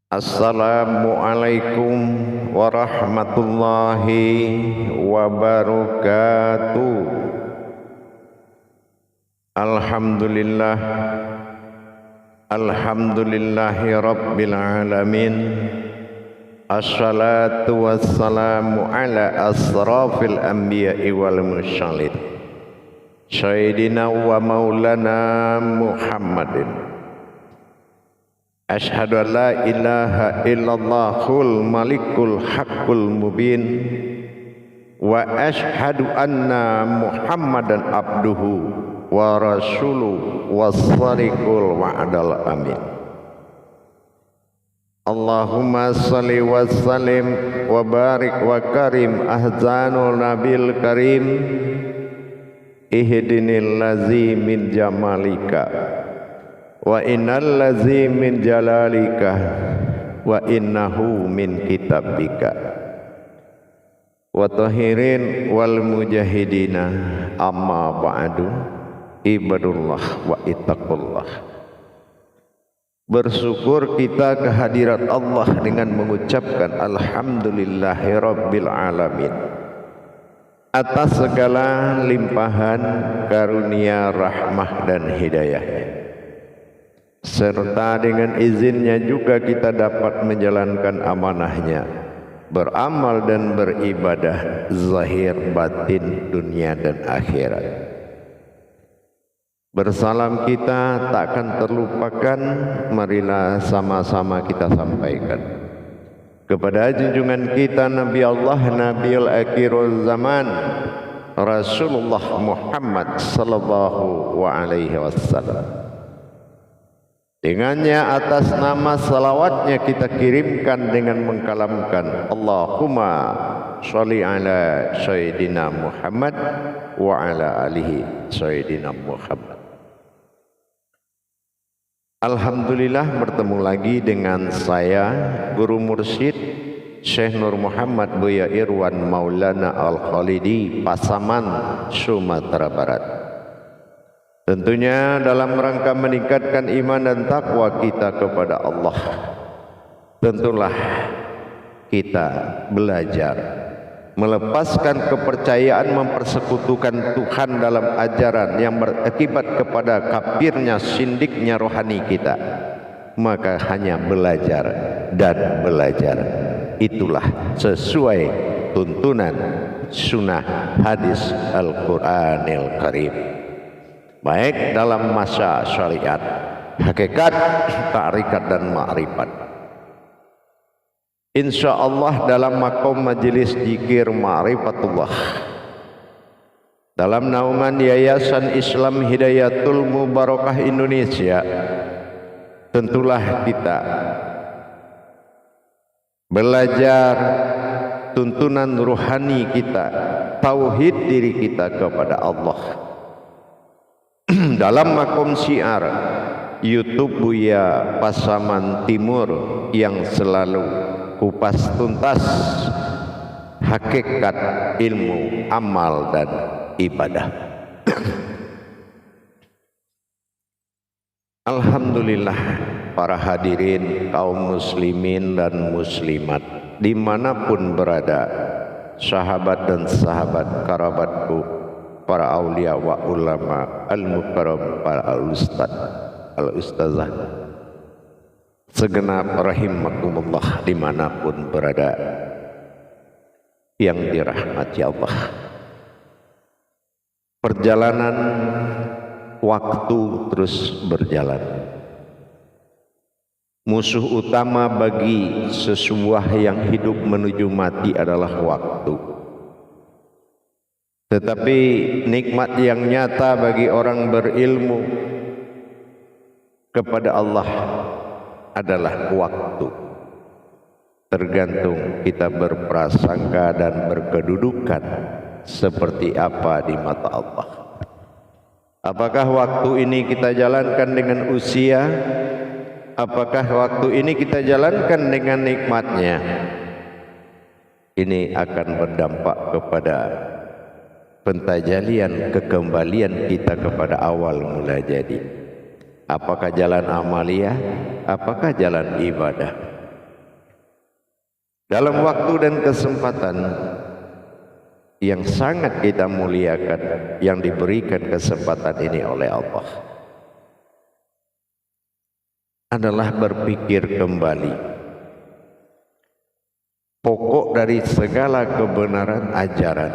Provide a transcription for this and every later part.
Assalamualaikum warahmatullahi wabarakatuh. Alhamdulillah, alhamdulillahi rabbil alamin. Assalatu wassalamu ala asrafil anbiya'i wal mursalin, sayyidina wa maulana Muhammadin. Asyhadu an la ilaha illallahul malikul haqqul mubin wa asyhadu anna Muhammadan abduhu wa rasuluhu was-sadiqul wa'dal amin. Allahumma salli wa sallim wa barik wa karim ahzanul nabil karim ihdinil lazi min jamalika wa innal lazi min jalalika wa innahu min kitabika wa tahirin wal mujahidina amma ba'du. Ibadullah wa ittaqullah. Bersyukur kita kehadirat Allah dengan mengucapkan alhamdulillahi rabbil alamin atas segala limpahan karunia, rahmah dan hidayahnya, serta dengan izinnya juga kita dapat menjalankan amanahnya, beramal dan beribadah zahir batin dunia dan akhirat. Bersalam kita tak akan terlupakan, marilah sama-sama kita sampaikan kepada junjungan kita Nabi Allah, Nabiul Akhirul Zaman, Rasulullah Muhammad sallallahu alaihi wasallam. Dengannya atas nama salawatnya kita kirimkan dengan mengkalamkan Allahumma sholli ala sayyidina Muhammad wa ala alihi sayyidina Muhammad. Alhamdulillah, bertemu lagi dengan saya Guru Mursyid Syekh Nur Muhammad Buya Irwan Maulana Al-Khalidi, Pasaman, Sumatera Barat. Tentunya dalam rangka meningkatkan iman dan takwa kita kepada Allah, tentulah kita belajar melepaskan kepercayaan mempersekutukan Tuhan dalam ajaran yang berakibat kepada kafirnya, sindiknya rohani kita. Maka hanya belajar dan belajar, itulah sesuai tuntunan sunnah hadis Al-Quranil Karim, baik dalam masa syariat, hakikat, ta'rikat dan ma'rifat. InsyaAllah dalam makom majelis zikir ma'rifatullah, dalam naungan Yayasan Islam Hidayatul Mubarakah Indonesia, tentulah kita belajar tuntunan ruhani kita, tauhid diri kita kepada Allah. Dalam makom syiar YouTube Buya Pasaman Timur yang selalu kupas tuntas hakikat ilmu, amal dan ibadah. Alhamdulillah, para hadirin kaum muslimin dan muslimat dimanapun berada, sahabat dan sahabat kerabatku, para aulia wa ulama, al-mukarram, para al-ustad, al-ustazah, segenap rahimakumullah dimanapun berada yang dirahmati Allah. Perjalanan waktu terus berjalan. Musuh utama bagi sesuatu yang hidup menuju mati adalah waktu. Tetapi nikmat yang nyata bagi orang berilmu kepada Allah adalah waktu. Tergantung kita berprasangka dan berkedudukan seperti apa di mata Allah. Apakah waktu ini kita jalankan dengan usia? Apakah waktu ini kita jalankan dengan nikmatnya? Ini akan berdampak kepada pentajalian kekembalian kita kepada awal mula jadi. Apakah jalan amalia, apakah jalan ibadah? dalam waktu dan kesempatan yang sangat kita muliakan yang diberikan kesempatan ini oleh Allah adalah berpikir kembali. Pokok dari segala kebenaran ajaran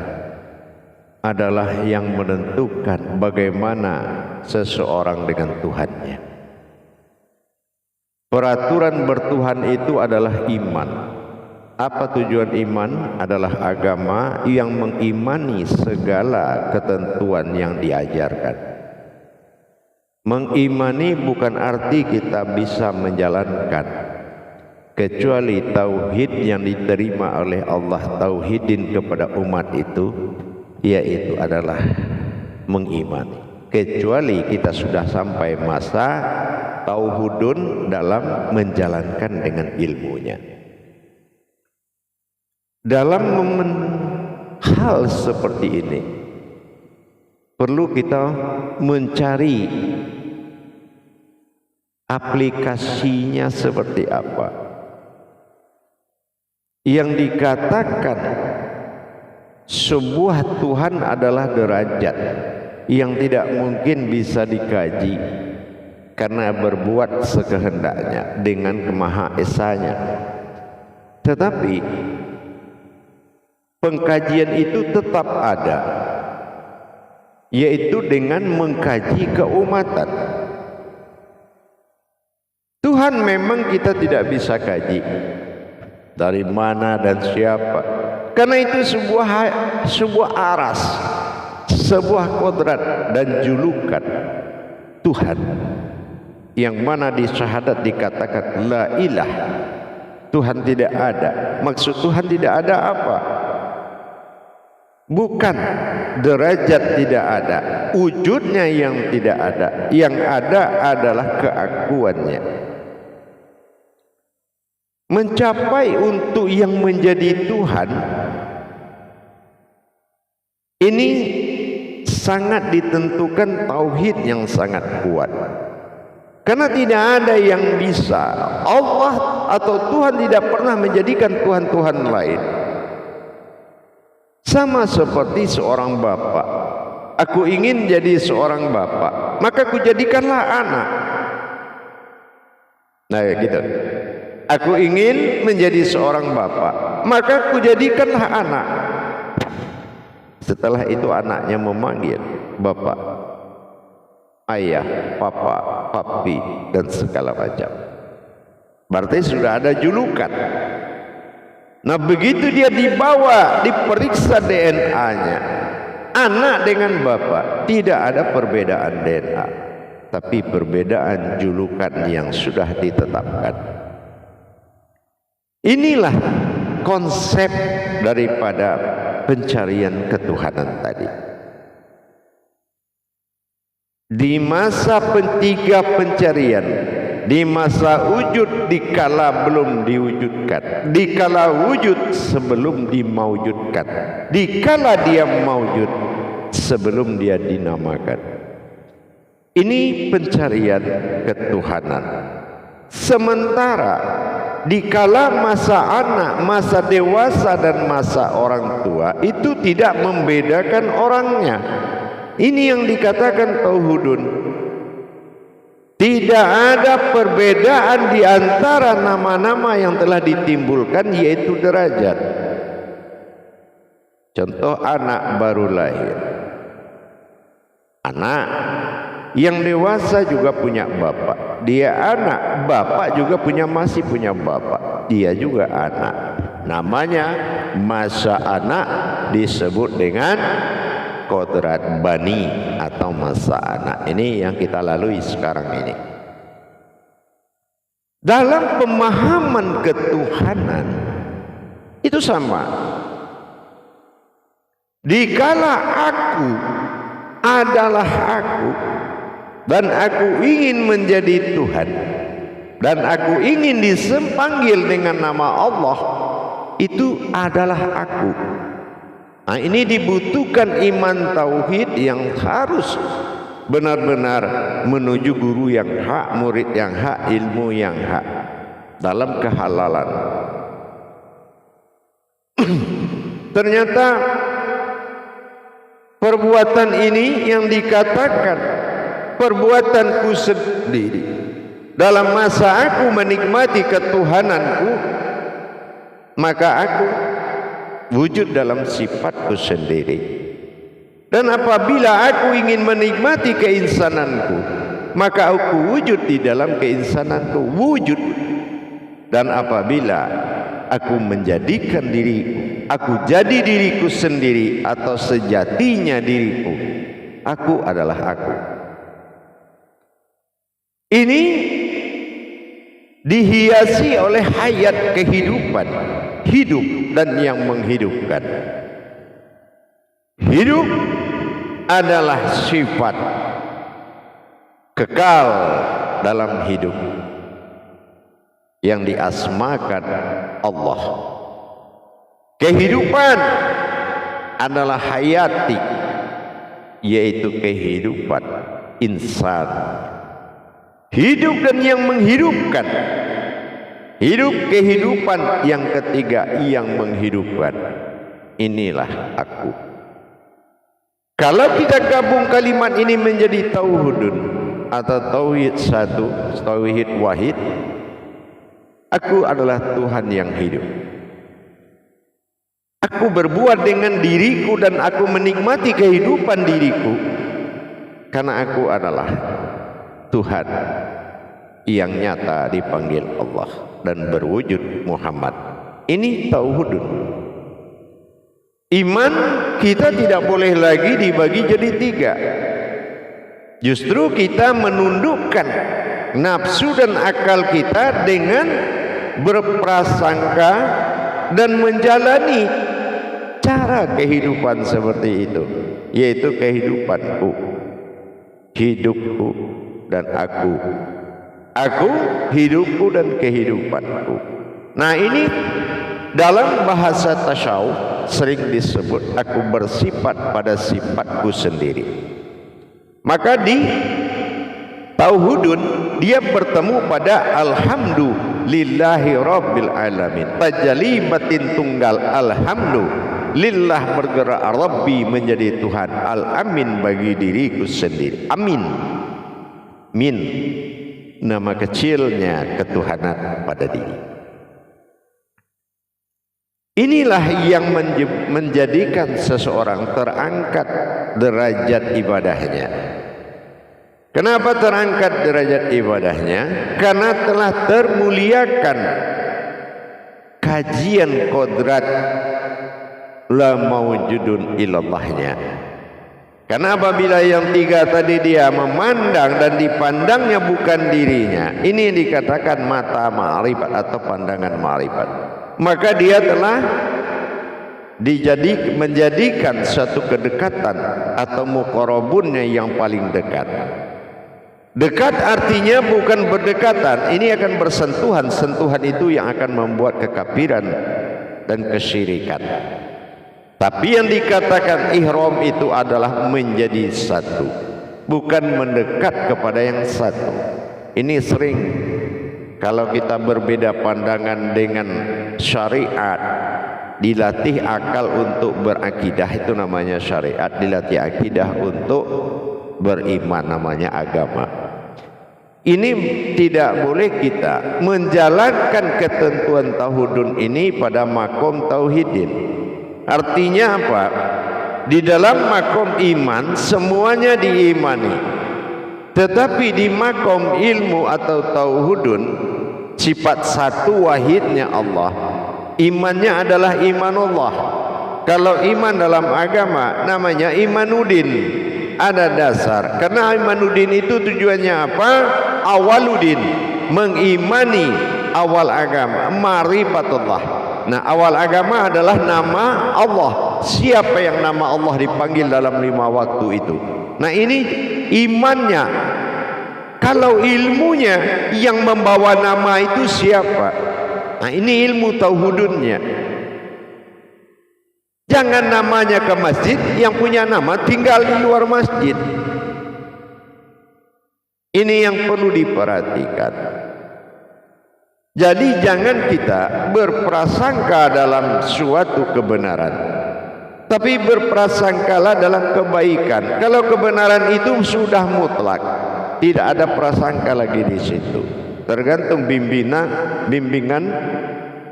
adalah yang menentukan bagaimana seseorang dengan Tuhannya. Peraturan bertuhan itu adalah iman. Apa tujuan iman? Adalah agama yang mengimani segala ketentuan yang diajarkan. Mengimani bukan arti kita bisa menjalankan, kecuali tauhid yang diterima oleh Allah tauhidin kepada umat itu, yaitu adalah mengimani. Kecuali kita sudah sampai masa tauhudun dalam menjalankan dengan ilmunya. Dalam momen hal seperti ini perlu kita mencari aplikasinya seperti apa. Yang dikatakan sebuah Tuhan adalah derajat yang tidak mungkin bisa dikaji karena berbuat sekehendaknya dengan kemaha esanya. Tetapi pengkajian itu tetap ada, yaitu dengan mengkaji keumatan. Tuhan memang kita tidak bisa kaji dari mana dan siapa, karena itu sebuah aras, sebuah kodrat dan julukan Tuhan, yang mana di syahadat dikatakan la ilah, Tuhan tidak ada. Maksud Tuhan tidak ada apa? Bukan derajat tidak ada, wujudnya yang tidak ada, yang ada adalah keakuannya. Mencapai untuk yang menjadi Tuhan ini sangat ditentukan tauhid yang sangat kuat, karena tidak ada yang bisa. Allah atau Tuhan tidak pernah menjadikan Tuhan-Tuhan lain. Sama seperti seorang bapak, aku ingin jadi seorang bapak, maka aku jadikanlah anak. Nah gitu. Aku ingin menjadi seorang bapak, maka aku jadikanlah anak. Setelah itu anaknya memanggil bapak, ayah, papa, papi, dan segala macam. Berarti sudah ada julukan. Nah begitu dia dibawa, diperiksa DNA-nya, anak dengan bapak, tidak ada perbedaan DNA, tapi perbedaan julukan yang sudah ditetapkan. Inilah konsep daripada pencarian ketuhanan tadi. Di masa tiga pencarian, di masa wujud dikala belum diwujudkan, dikala wujud sebelum dimaujudkan, dikala dia maujud sebelum dia dinamakan. Ini pencarian ketuhanan. Sementara dikala masa anak, masa dewasa dan masa orang tua itu tidak membedakan orangnya. Ini yang dikatakan tauhudun. Tidak ada perbedaan di antara nama-nama yang telah ditimbulkan, yaitu derajat. Contoh anak baru lahir. Anak yang dewasa juga punya bapak. Dia anak, bapak juga masih punya bapak. Dia juga anak. Namanya masa anak disebut dengan kodrat bani atau masa anak. Ini yang kita lalui sekarang ini. Dalam pemahaman ketuhanan itu sama. Dikala aku adalah aku, dan aku ingin menjadi Tuhan, dan aku ingin dipanggil dengan nama Allah, itu adalah aku. Nah, ini dibutuhkan iman tauhid yang harus benar-benar menuju guru yang hak, murid yang hak, ilmu yang hak dalam kehalalan. Ternyata perbuatan ini yang dikatakan perbuatanku sendiri dalam masa aku menikmati ketuhananku, maka aku wujud dalam sifatku sendiri. Dan apabila aku ingin menikmati keinsananku, maka aku wujud di dalam keinsananku, wujud. Dan apabila aku menjadikan diriku, aku jadi diriku sendiri atau sejatinya diriku, aku adalah aku. Ini dihiasi oleh hayat kehidupan, hidup dan yang menghidupkan. Hidup adalah sifat kekal dalam hidup yang diasmakan Allah. Kehidupan adalah hayati, yaitu kehidupan insan. Hidup dan yang menghidupkan. Hidup kehidupan yang ketiga yang menghidupkan. Inilah aku. Kalau kita gabung kalimat ini menjadi tauhidun atau tauhid satu, tauhid wahid, aku adalah Tuhan yang hidup. Aku berbuat dengan diriku dan aku menikmati kehidupan diriku karena aku adalah Tuhan yang nyata dipanggil Allah dan berwujud Muhammad. Ini tauhidun. Iman kita tidak boleh lagi dibagi jadi tiga. Justru kita menundukkan nafsu dan akal kita dengan berprasangka dan menjalani cara kehidupan seperti itu, yaitu kehidupanku, hidupku dan aku. Aku, hidupku dan kehidupanku. Nah, ini dalam bahasa tasawuf sering disebut aku bersifat pada sifatku sendiri. Maka di tauhidun dia bertemu pada alhamdulillahi rabbil alamin. Tajalli batin tunggal alhamdulillah bergerak Rabbi menjadi Tuhan, al-amin bagi diriku sendiri. Amin. Min nama kecilnya ketuhanan pada diri. Inilah yang menjadikan seseorang terangkat derajat ibadahnya. Kenapa terangkat derajat ibadahnya? Karena telah termuliakan kajian kodrat la maujudun ilallahnya. Karena apabila yang tiga tadi dia memandang dan dipandangnya bukan dirinya, ini dikatakan mata ma'rifat atau pandangan ma'rifat. Maka dia telah menjadikan suatu kedekatan atau muqarabunnya yang paling dekat. Dekat artinya bukan berdekatan, ini akan bersentuhan. Sentuhan itu yang akan membuat kekafiran dan kesyirikan. Tapi yang dikatakan ihram itu adalah menjadi satu, bukan mendekat kepada yang satu. Ini sering kalau kita berbeda pandangan dengan syariat, dilatih akal untuk berakidah, itu namanya syariat. Dilatih akidah untuk beriman, namanya agama. Ini tidak boleh kita menjalankan ketentuan tauhidun ini pada makom tauhidin. Artinya apa? Di dalam makom iman semuanya diimani, tetapi di makom ilmu atau tauhidun, sifat satu wahidnya Allah, imannya adalah iman Allah. Kalau iman dalam agama namanya imanudin, ada dasar. Karena imanudin itu tujuannya apa? Awaludin, mengimani awal agama, ma'rifatullah. Nah, awal agama adalah nama Allah. Siapa yang nama Allah dipanggil dalam 5 waktu itu? Nah, ini imannya. Kalau ilmunya yang membawa nama itu siapa? Nah, ini ilmu tauhidunnya. Jangan namanya ke masjid, yang punya nama tinggal di luar masjid. Ini yang perlu diperhatikan. Jadi jangan kita berprasangka dalam suatu kebenaran, tapi berprasangkalah dalam kebaikan. Kalau kebenaran itu sudah mutlak, tidak ada prasangka lagi di situ. Tergantung bimbingan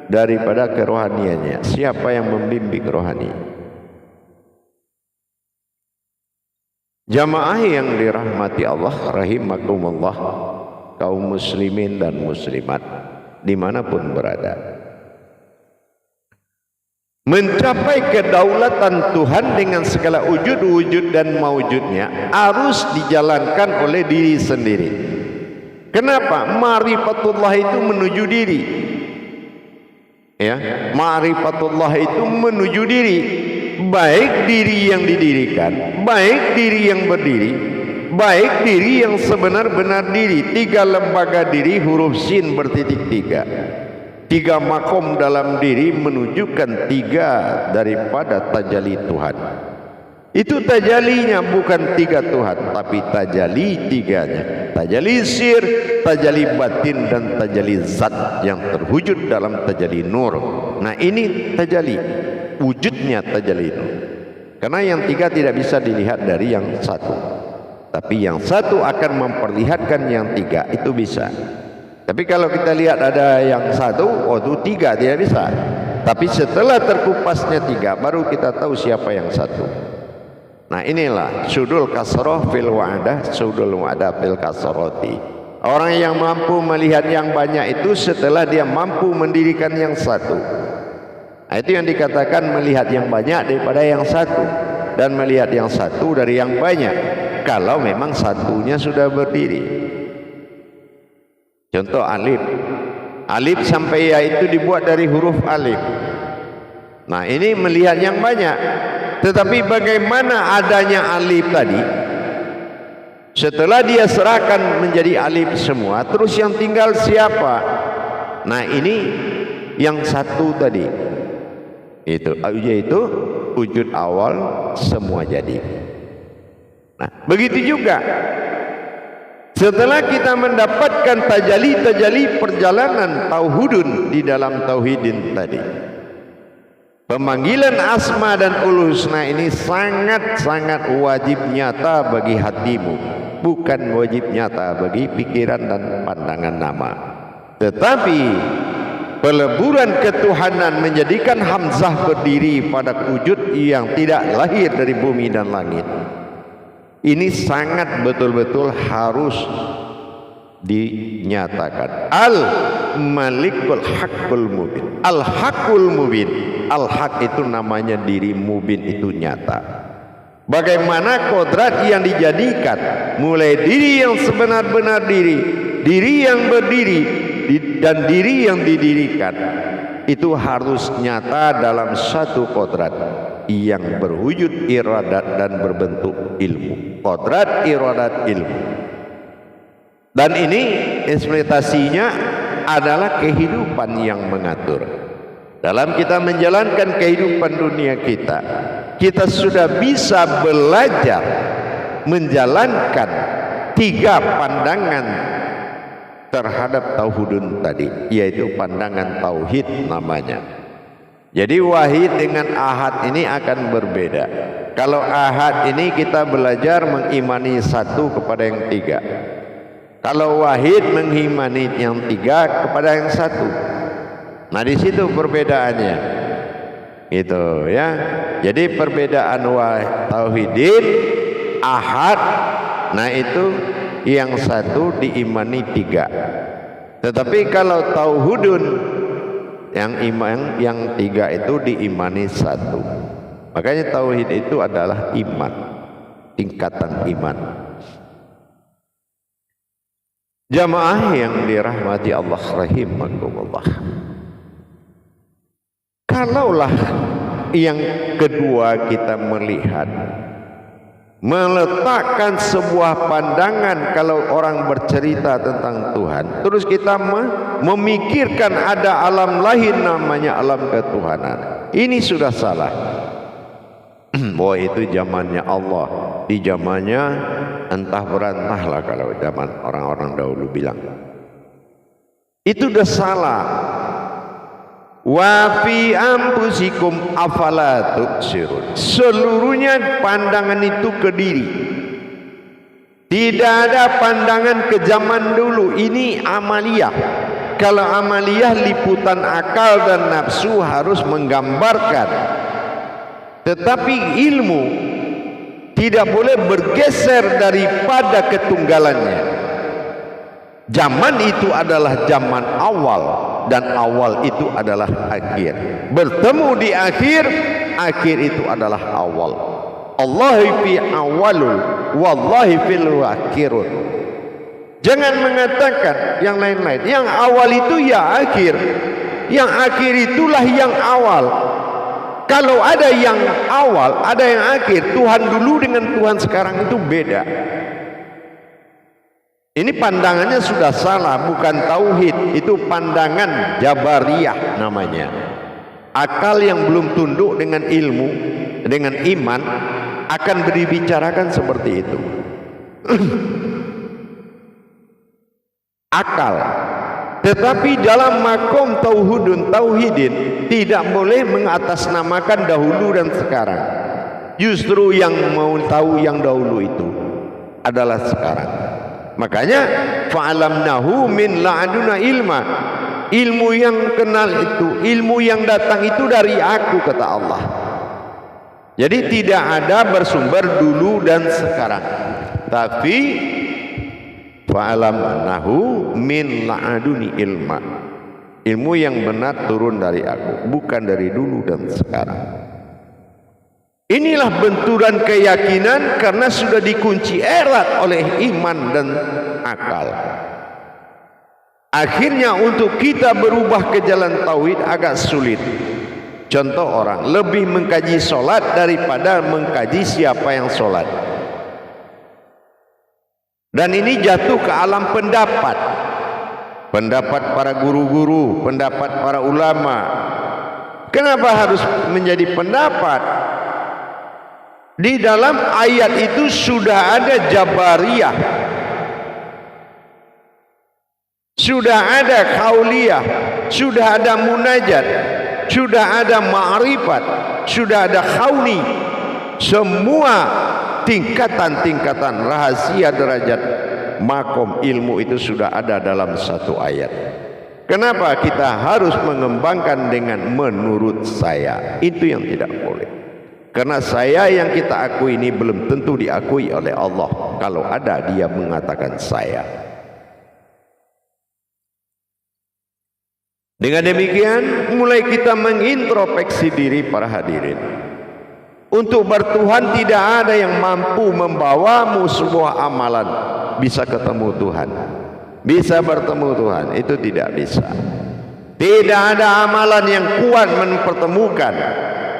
daripada kerohaniannya. Siapa yang membimbing rohani? Jamaah yang dirahmati Allah rahimakumullah, kaum muslimin dan muslimat dimanapun berada, mencapai kedaulatan Tuhan dengan segala wujud-wujud dan maujudnya harus dijalankan oleh diri sendiri. Kenapa? Ma'rifatullah itu menuju diri, ya, ma'rifatullah itu menuju diri. Baik diri yang didirikan, baik diri yang berdiri, baik diri yang sebenar-benar diri. Tiga lembaga diri, huruf sin bertitik tiga. Tiga makom dalam diri menunjukkan tiga daripada tajalli Tuhan. Itu tajalinya bukan tiga Tuhan, tapi tajalli tiganya. Tajalli sir, tajalli batin, dan tajalli zat yang terwujud dalam tajalli nur. Nah ini tajalli, wujudnya tajalli nur. Karena yang tiga tidak bisa dilihat dari yang satu, tapi yang satu akan memperlihatkan yang tiga, itu bisa. Tapi kalau kita lihat ada yang satu, oh itu tiga, tidak bisa. Tapi setelah terkupasnya tiga, baru kita tahu siapa yang satu. Nah inilah sudul kasroh fil wa'adah, sudul wa'adah fil kasroti. Orang yang mampu melihat yang banyak itu setelah dia mampu mendirikan yang satu. Nah, itu yang dikatakan melihat yang banyak daripada yang satu, dan melihat yang satu dari yang banyak, kalau memang satunya sudah berdiri. Contoh alif. Alif sampai ya itu dibuat dari huruf alif. Nah ini melihat yang banyak. Tetapi bagaimana adanya alif tadi? Setelah dia serahkan menjadi alif semua, terus yang tinggal siapa? Nah ini yang satu tadi. Itu yaitu wujud awal semua jadi. Nah begitu juga setelah kita mendapatkan tajalli perjalanan tauhidun di dalam tauhidin tadi, pemanggilan asma dan ul husna ini sangat-sangat wajib nyata bagi hatimu, bukan wajib nyata bagi pikiran dan pandangan nama. Tetapi peleburan ketuhanan menjadikan hamzah berdiri pada wujud yang tidak lahir dari bumi dan langit. Ini sangat betul-betul harus dinyatakan. Al-Malikul Haqqul Mubin. Al-Haqqul Mubin. Al-Haq itu namanya diri, Mubin itu nyata. Bagaimana kodrat yang dijadikan, mulai diri yang sebenar-benar diri, diri yang berdiri, dan diri yang didirikan, itu harus nyata dalam satu kodrat yang berwujud iradat dan berbentuk ilmu. Kodrat, iradat, ilmu. Dan ini eksploitasinya adalah kehidupan yang mengatur. Dalam kita menjalankan kehidupan dunia kita, kita sudah bisa belajar menjalankan tiga pandangan terhadap tauhidun tadi, yaitu pandangan tauhid namanya. Jadi wahid dengan ahad ini akan berbeda. Kalau ahad ini kita belajar mengimani satu kepada yang tiga. Kalau wahid mengimani yang tiga kepada yang satu. Nah di situ perbedaannya. Itu ya. Jadi perbedaan tauhidin, ahad, nah itu yang satu diimani tiga. Tetapi kalau tauhidun yang tiga itu diimani satu. Makanya tauhid itu adalah iman, tingkatan iman. Jamaah yang dirahmati Allah rahimakumullah. Kalaulah yang kedua kita melihat, meletakkan sebuah pandangan kalau orang bercerita tentang Tuhan, terus kita memikirkan ada alam lain namanya alam ketuhanan, ini sudah salah. Bahwa itu zamannya Allah, di zamannya entah berantahlah kalau zaman orang-orang dahulu bilang. Itu udah salah. Wa fi anfusikum afala tubsirun. Seluruhnya pandangan itu ke diri. Tidak ada pandangan ke zaman dulu. Ini amaliyah. Kalau amaliyah liputan akal dan nafsu harus menggambarkan. Tetapi ilmu tidak boleh bergeser daripada ketunggalannya. Zaman itu adalah zaman awal, dan awal itu adalah akhir. Bertemu di akhir, akhir itu adalah awal. Allahi fi awalul, wallahi fil akhirun. Jangan mengatakan yang lain-lain. Yang awal itu ya akhir, yang akhir itulah yang awal. Kalau ada yang awal, ada yang akhir. Tuhan dulu dengan Tuhan sekarang itu beda. Ini pandangannya sudah salah, bukan tauhid. Itu pandangan Jabariyah namanya. Akal yang belum tunduk dengan ilmu, dengan iman, akan dibicarakan seperti itu. Akal. Tetapi dalam makom tauhidin tidak boleh mengatasnamakan dahulu dan sekarang. Justru yang mau tahu yang dahulu itu adalah sekarang. Makanya fa'alamnahu min la'aduna ilma. Ilmu yang kenal itu, ilmu yang datang itu dari aku, kata Allah. Jadi tidak ada bersumber dulu dan sekarang. Tapi fa'alamnahu min la'aduni ilma. Ilmu yang benar turun dari aku, bukan dari dulu dan sekarang. Inilah benturan keyakinan karena sudah dikunci erat oleh iman dan akal. Akhirnya untuk kita berubah ke jalan tauhid agak sulit. Contoh, orang lebih mengkaji solat daripada mengkaji siapa yang solat. Dan ini jatuh ke alam pendapat. Pendapat para guru-guru, pendapat para ulama. Kenapa harus menjadi pendapat? Di dalam ayat itu sudah ada Jabariyah, sudah ada Qauliyah, sudah ada Munajat, sudah ada Ma'rifat, sudah ada Khawni. Semua tingkatan-tingkatan rahasia derajat makom ilmu itu sudah ada dalam satu ayat. Kenapa kita harus mengembangkan dengan menurut saya? Itu yang tidak boleh. Karena saya yang kita akui ini belum tentu diakui oleh Allah. Kalau ada dia mengatakan saya. Dengan demikian mulai kita mengintrospeksi diri para hadirin. Untuk bertuhan tidak ada yang mampu membawamu sebuah amalan bisa ketemu Tuhan, bisa bertemu Tuhan. Itu tidak bisa. Tidak ada amalan yang kuat mempertemukan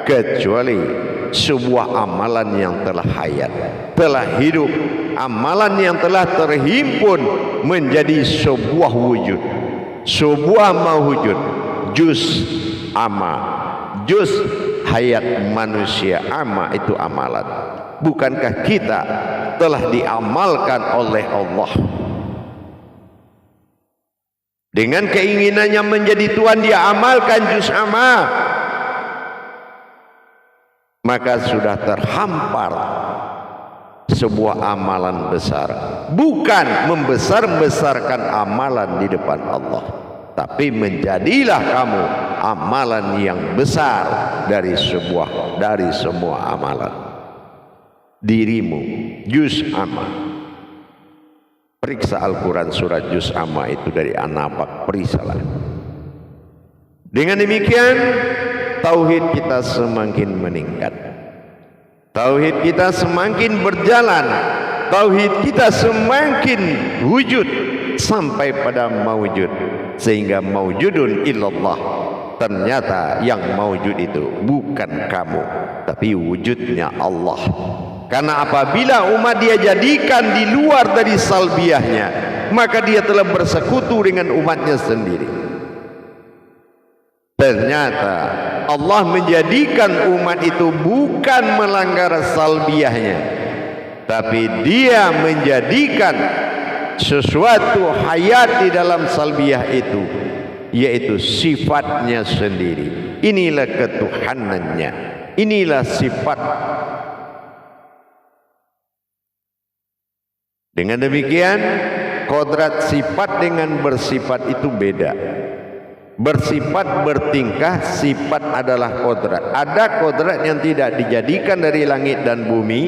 kecuali sebuah amalan yang telah hayat, telah hidup, amalan yang telah terhimpun menjadi sebuah wujud, sebuah mawujud, juz amma, juz hayat manusia amma. Itu amalan. Bukankah kita telah diamalkan oleh Allah? Dengan keinginannya menjadi Tuhan, dia amalkan juz amma. Maka sudah terhampar sebuah amalan besar. Bukan membesar-besarkan amalan di depan Allah, tapi menjadilah kamu amalan yang besar dari semua amalan. Dirimu juz amma. Periksa Al-Quran surat juz amma itu dari An-Nabak, periksalah. Dengan demikian tauhid kita semakin meningkat, tauhid kita semakin berjalan, tauhid kita semakin wujud sampai pada maujud, sehingga maujudun illallah. Ternyata yang maujud itu bukan kamu, tapi wujudnya Allah. Karena apabila umat dia jadikan di luar dari salbiahnya, maka dia telah bersekutu dengan umatnya sendiri. Ternyata Allah menjadikan umat itu bukan melanggar salbiahnya, tapi dia menjadikan sesuatu hayat di dalam salbiyah itu, yaitu sifatnya sendiri. Inilah ketuhanannya, inilah sifat. Dengan demikian, kodrat sifat dengan bersifat itu beda. Bersifat bertingkah, sifat adalah kodrat. Ada kodrat yang tidak dijadikan dari langit dan bumi,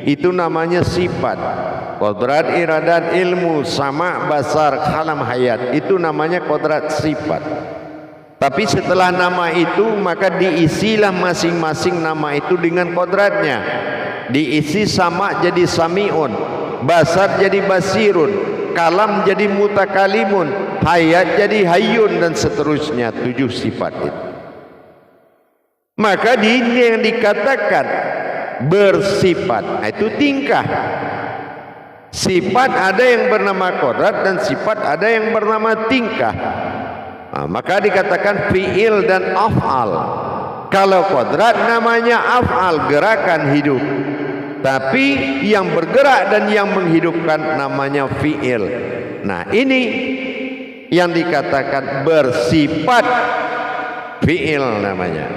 itu namanya sifat. Kodrat iradat ilmu sama basar kalam hayat, itu namanya kodrat sifat. Tapi setelah nama itu maka diisilah masing-masing nama itu dengan kodratnya. Diisi sama jadi samiun, basar jadi basirun, kalam jadi mutakalimun, hayat jadi hayyun, dan seterusnya 7 sifat itu. Maka ini yang dikatakan bersifat, itu tingkah. Sifat ada yang bernama kodrat dan sifat ada yang bernama tingkah. Maka dikatakan fi'il dan af'al. Kalau kodrat namanya af'al, gerakan hidup. Tapi yang bergerak dan yang menghidupkan namanya fi'il. Nah, ini yang dikatakan bersifat fi'il namanya.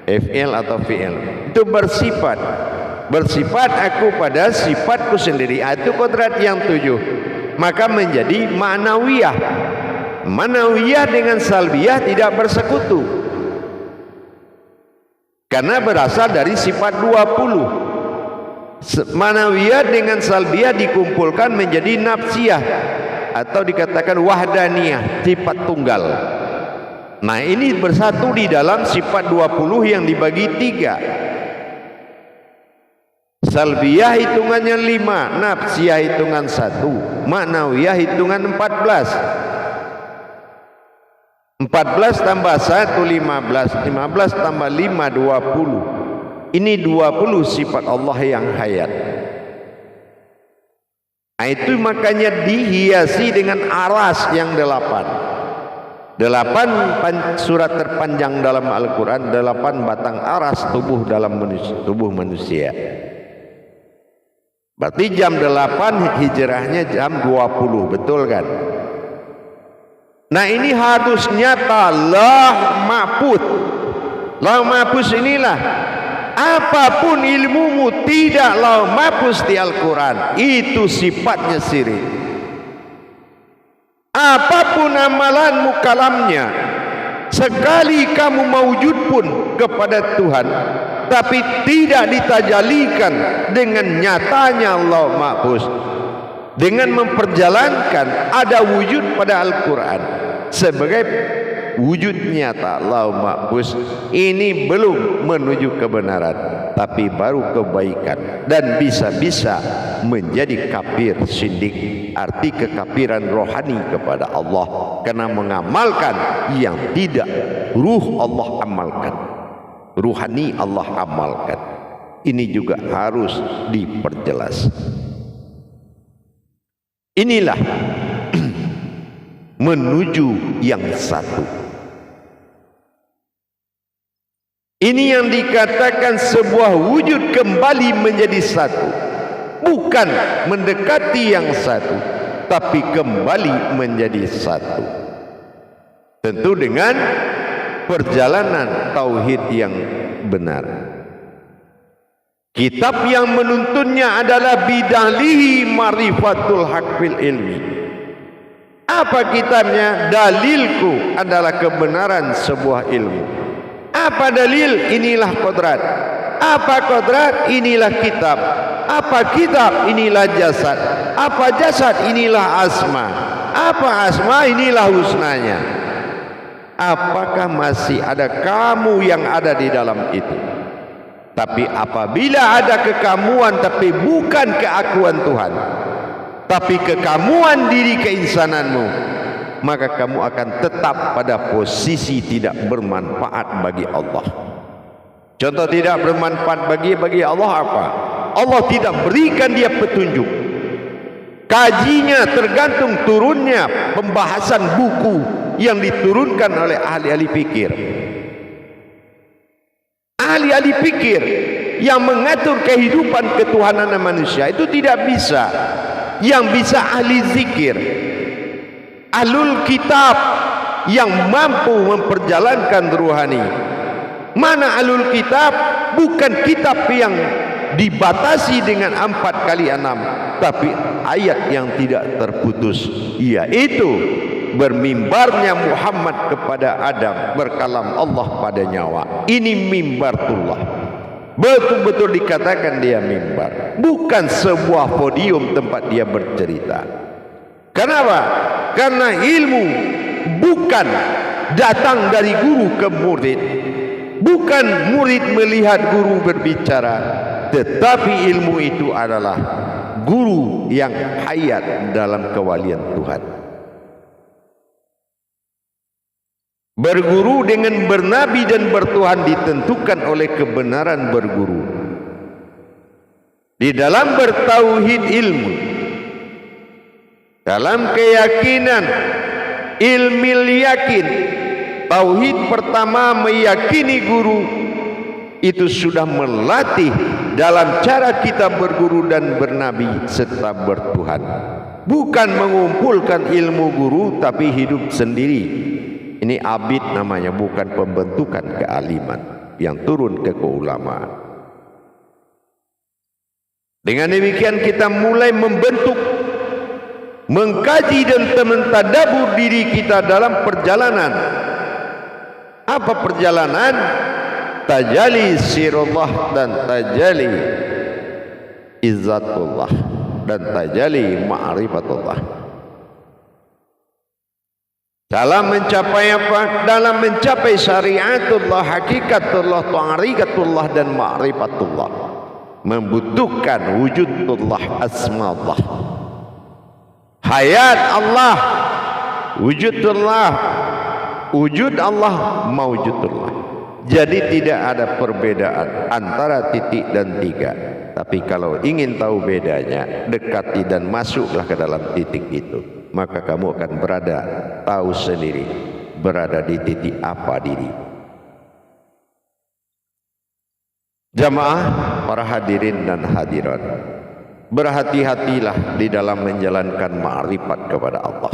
Fi'il atau fi'il. Itu bersifat. Bersifat aku pada sifatku sendiri. Itu kodrat yang 7. Maka menjadi ma'nawiyah. Ma'nawiyah dengan salbiyah tidak bersekutu. Karena berasal dari sifat 20. Ma'nawiyah dengan salbiyah dikumpulkan menjadi nafsiyah, atau dikatakan wahdaniyah, sifat tunggal. Nah, ini bersatu di dalam sifat 20 yang dibagi 3. Salbiyah hitungannya 5, nafsiyah hitungan 1, ma'nawiyah hitungan 14. 14 tambah 1 15, 15 tambah 5 20. Ini 20 sifat Allah yang hayat. Itu makanya dihiasi dengan aras yang 8. 8 surat terpanjang dalam Al-Quran, 8 batang aras tubuh dalam tubuh manusia. Berarti jam 8 hijrahnya jam 20, betul kan? Nah, ini harus nyata. Lauh mahfuz. Lauh mahfuz inilah, apapun ilmumu tidak lauh mahfuz di Al-Quran, itu sifatnya syirik. Apapun amalanmu kalamnya, sekali kamu mewujud pun kepada Tuhan, tapi tidak ditajalikan dengan nyatanya lauh mahfuz, dengan memperjalankan ada wujud pada Al-Quran sebagai wujud nyata lauh mahfuz, ini belum menuju kebenaran, tapi baru kebaikan, dan bisa-bisa menjadi kafir sindik. Arti kekafiran rohani kepada Allah karena mengamalkan yang tidak ruh Allah amalkan, ruhani Allah amalkan. Ini juga harus diperjelas. Inilah menuju yang satu. Ini yang dikatakan sebuah wujud kembali menjadi satu. Bukan mendekati yang satu, tapi kembali menjadi satu. Tentu dengan perjalanan tauhid yang benar. Kitab yang menuntunnya adalah bidalihi marifatul haq fil ilmi. Apa kitabnya? Dalilku adalah kebenaran sebuah ilmu. Apa dalil? Inilah kodrat. Apa kodrat? Inilah kitab. Apa kitab? Inilah jasad. Apa jasad? Inilah asma. Apa asma? Inilah husnanya. Apakah masih ada kamu yang ada di dalam itu? Tapi apabila ada kekamuan tapi bukan keakuan Tuhan, tapi kekamuan diri keinsananmu, maka kamu akan tetap pada posisi tidak bermanfaat bagi Allah. Contoh tidak bermanfaat bagi Allah apa? Allah tidak berikan dia petunjuk. Kajinya tergantung turunnya pembahasan buku yang diturunkan oleh ahli-ahli fikir. Ahli-ahli fikir yang mengatur kehidupan ketuhanan manusia itu tidak bisa yang bisa ahli zikir, ahlul kitab yang mampu memperjalankan ruhani. Mana ahlul kitab? Bukan kitab yang dibatasi dengan 4 kali 6, tapi ayat yang tidak terputus, yaitu bermimbarnya Muhammad kepada Adam, berkalam Allah pada nyawa. Ini mimbarullah, betul-betul dikatakan dia mimbar, bukan sebuah podium tempat dia bercerita. Kenapa? Karena ilmu bukan datang dari guru ke murid, bukan murid melihat guru berbicara, tetapi ilmu itu adalah guru yang hayat dalam kewalian Tuhan. Berguru dengan bernabi dan bertuhan ditentukan oleh kebenaran berguru. Di dalam bertauhid ilmu, dalam keyakinan ilmil yakin, tauhid pertama meyakini guru, itu sudah melatih dalam cara kita berguru dan bernabi serta bertuhan. Bukan mengumpulkan ilmu guru tapi hidup sendiri. Ini abid namanya, bukan pembentukan kealiman yang turun ke keulamaan. Dengan demikian kita mulai membentuk, mengkaji dan mentadabur diri kita dalam perjalanan. Apa perjalanan? Tajali sirullah dan tajali izzatullah dan tajali ma'rifatullah. Dalam mencapai apa? Dalam mencapai syariatullah, hakikatullah, ta'rikatullah dan ma'rifatullah. Membutuhkan wujudullah, asma'ullah, hayat Allah, wujudullah, wujud Allah, mawjudullah. Jadi tidak ada perbedaan antara titik dan 3. Tapi kalau ingin tahu bedanya, dekati dan masuklah ke dalam titik itu. Maka kamu akan berada, tahu sendiri, berada di titik apa diri. Jamaah, para hadirin dan hadirat, berhati-hatilah di dalam menjalankan ma'rifat kepada Allah.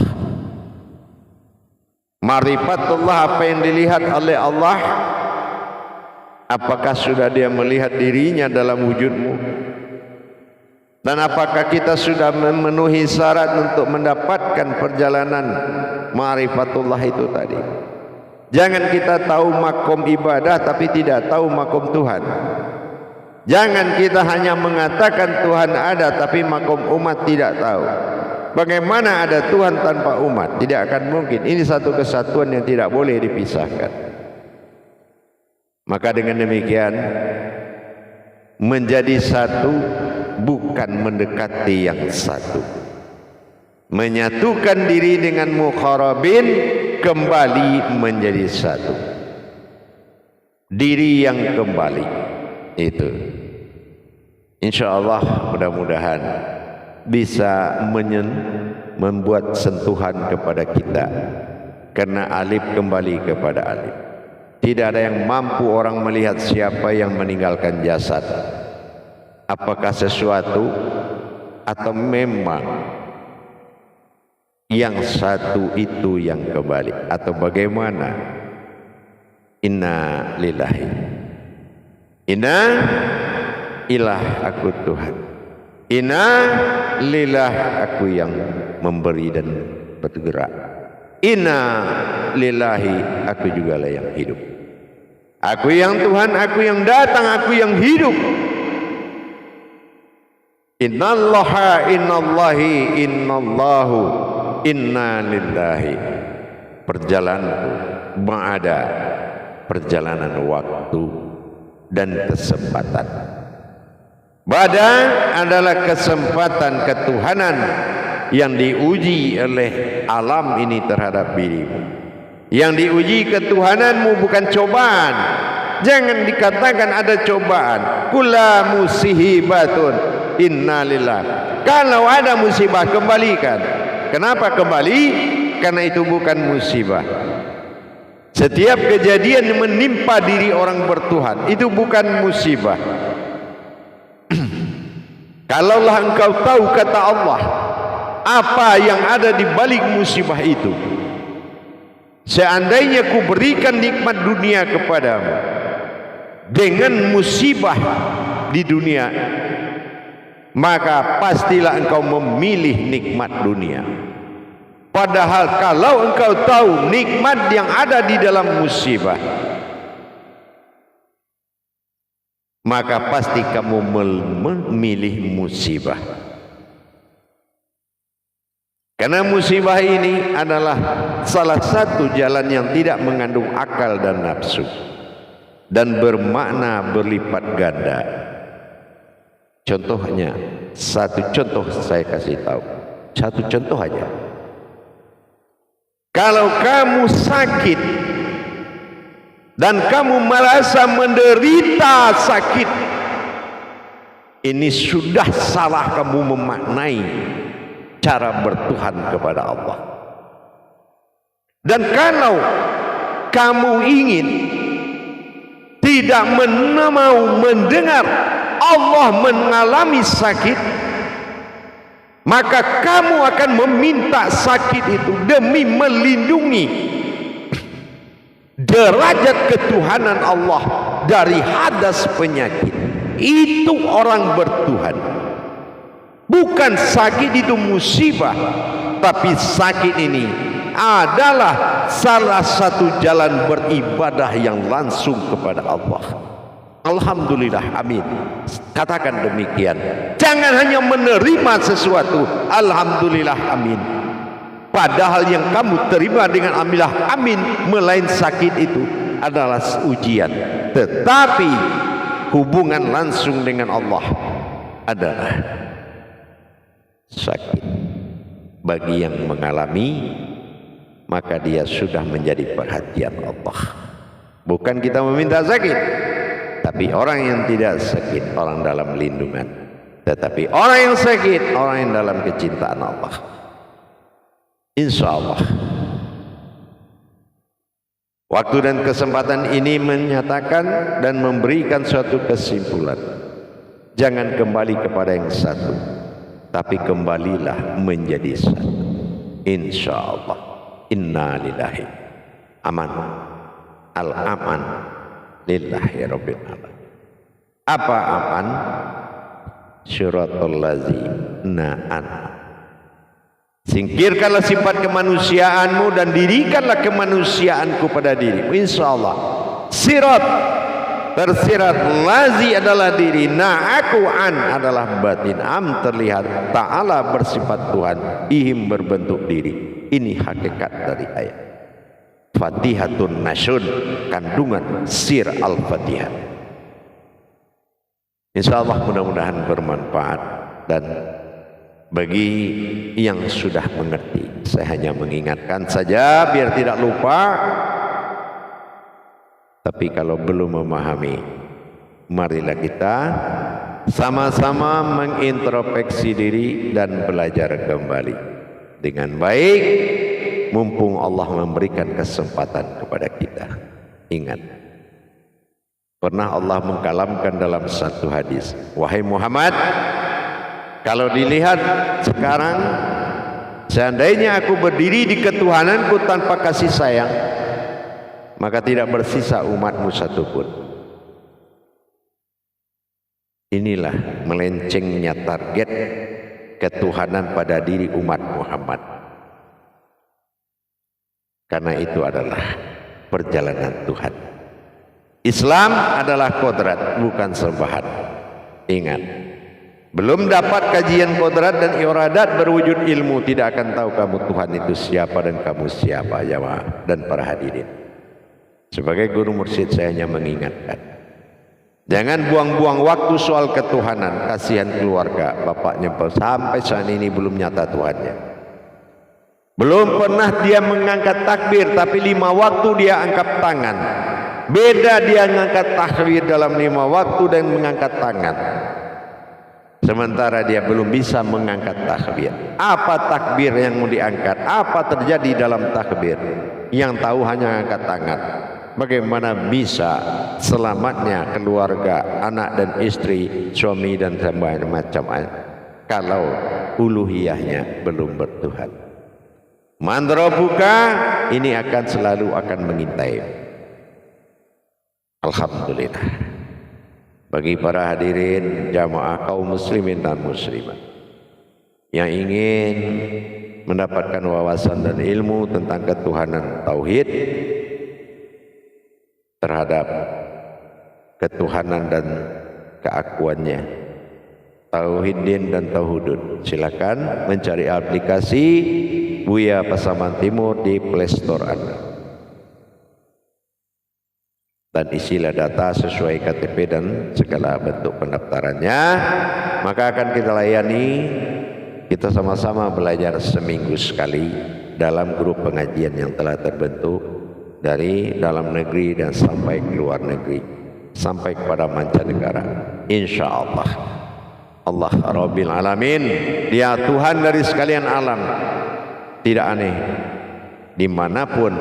Ma'rifatullah, apa yang dilihat oleh Allah, apakah sudah dia melihat dirinya dalam wujudmu? Dan apakah kita sudah memenuhi syarat untuk mendapatkan perjalanan ma'rifatullah itu tadi? Jangan kita tahu makom ibadah tapi tidak tahu makom Tuhan. Jangan kita hanya mengatakan Tuhan ada tapi makom umat tidak tahu. Bagaimana ada Tuhan tanpa umat? Tidak akan mungkin. Ini satu kesatuan yang tidak boleh dipisahkan. Maka dengan demikian, menjadi satu bukan mendekati yang satu. Menyatukan diri dengan mukharabin, kembali menjadi satu. Diri yang kembali itu, insyaallah mudah-mudahan bisa membuat sentuhan kepada kita. Karena alif kembali kepada alif. Tidak ada yang mampu orang melihat siapa yang meninggalkan jasad. Apakah sesuatu atau memang yang satu itu yang kembali, atau bagaimana? Inna lillahi, inna ilah, aku Tuhan. Inna lilah, aku yang memberi dan bergerak. Inna lillahi, aku juga lah yang hidup. Aku yang Tuhan, aku yang datang, aku yang hidup. Innallaha innallahi innallahu inna lillahi. Perjalananku ma'ada, perjalanan waktu dan kesempatan. Bada adalah kesempatan ketuhanan yang diuji oleh alam ini terhadap dirimu. Yang diuji ketuhananmu bukan cobaan. Jangan dikatakan ada cobaan. Kula musihibatun inna lillah. Kalau ada musibah, kembalikan. Kenapa kembali? Karena itu bukan musibah. Setiap kejadian yang menimpa diri orang bertuhan, itu bukan musibah. Kalaulah engkau tahu kata Allah, apa yang ada di balik musibah itu. Seandainya ku berikan nikmat dunia kepadamu dengan musibah di dunia, maka pastilah engkau memilih nikmat dunia. Padahal kalau engkau tahu nikmat yang ada di dalam musibah, maka pasti kamu memilih musibah. Karena musibah ini adalah salah satu jalan yang tidak mengandung akal dan nafsu, dan bermakna berlipat ganda. Contohnya, satu contoh saya kasih tahu, satu contoh aja. Kalau kamu sakit dan kamu merasa menderita sakit, ini sudah salah kamu memaknai cara bertuhan kepada Allah. Dan kalau kamu ingin tidak mau mendengar Allah mengalami sakit, maka kamu akan meminta sakit itu demi melindungi derajat ketuhanan Allah dari hadas penyakit. Itu orang bertuhan. Bukan sakit itu musibah, tapi sakit ini adalah salah satu jalan beribadah yang langsung kepada Allah. Alhamdulillah, amin. Katakan demikian. Jangan hanya menerima sesuatu, alhamdulillah, amin. Padahal yang kamu terima dengan alhamdulillah, amin, melain sakit itu adalah ujian. Tetapi hubungan langsung dengan Allah adalah sakit. Bagi yang mengalami, maka dia sudah menjadi perhatian Allah. Bukan kita meminta sakit, tapi orang yang tidak sakit, orang dalam lindungan. Tetapi orang yang sakit, orang yang dalam kecintaan Allah. Insya Allah. Waktu dan kesempatan ini menyatakan dan memberikan suatu kesimpulan. Jangan kembali kepada yang satu, tapi kembalilah menjadi satu. Insya Allah. Inna lillahi aman. Al-aman lillahi rabbil alamin. Apa aman? Syiratul ladzina an'amta. Singkirkanlah sifat kemanusiaanmu dan dirikanlah kemanusiaanku pada dirimu. Insya Allah. Sirat, tersirat. Lazi adalah diri, na'aku an adalah batin, am terlihat. Ta'ala bersifat Tuhan, ihim berbentuk diri. Ini hakikat dari ayat Fatihatun Nasyun, kandungan sir Al-Fatihah. Insya Allah mudah-mudahan bermanfaat. Dan bagi yang sudah mengerti, saya hanya mengingatkan saja biar tidak lupa. Tapi kalau belum memahami, marilah kita sama-sama mengintrospeksi diri dan belajar kembali dengan baik, mumpung Allah memberikan kesempatan kepada kita. Ingat, pernah Allah mengkalamkan dalam satu hadis, wahai Muhammad, kalau dilihat sekarang, seandainya aku berdiri di ketuhananku tanpa kasih sayang, maka tidak bersisa umatmu satupun. Inilah melencengnya target ketuhanan pada diri umat Muhammad. Karena itu adalah perjalanan Tuhan. Islam adalah kodrat, bukan sembahan. Ingat, belum dapat kajian kodrat dan iradat berwujud ilmu, tidak akan tahu kamu Tuhan itu siapa dan kamu siapa, jamaah dan para hadirin. Sebagai guru mursyid saya hanya mengingatkan, jangan buang-buang waktu soal ketuhanan. Kasihan keluarga, bapaknya sampai saat ini belum nyata Tuhannya. Belum pernah dia mengangkat takbir, tapi 5 waktu dia angkat tangan. Beda dia mengangkat takbir dalam 5 waktu dan mengangkat tangan. Sementara dia belum bisa mengangkat takbir. Apa takbir yang mau diangkat? Apa terjadi dalam takbir? Yang tahu hanya angkat tangan. Bagaimana bisa selamatnya keluarga, anak dan istri, suami dan macam-macam, kalau uluhiyahnya belum bertuhan. Man rabbuka, ini akan selalu akan mengintai. Alhamdulillah. Bagi para hadirin jamaah kaum muslimin dan muslimat yang ingin mendapatkan wawasan dan ilmu tentang ketuhanan tauhid, terhadap ketuhanan dan keakuannya, tauhidin dan tauhudud, silakan mencari aplikasi Buya Pasaman Timur di Play Store Anda dan isilah data sesuai KTP dan segala bentuk pendaftarannya, maka akan kita layani. Kita sama-sama belajar seminggu sekali dalam grup pengajian yang telah terbentuk dari dalam negeri dan sampai ke luar negeri, sampai kepada mancanegara. Insya Allah, Allah Rabbil Alamin, Dia Tuhan dari sekalian alam, tidak aneh. Dimanapun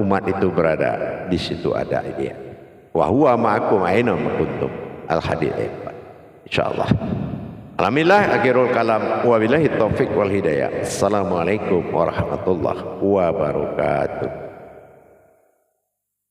umat itu berada, di situ ada Dia. Wa huwa ma'akum aina ma kuntum. Al-Hadid ayat 4. Insyaallah. Alhamdulillah, akhirul kalam. Wabillahi taufiq wal hidayah. Assalamualaikum warahmatullahi wabarakatuh.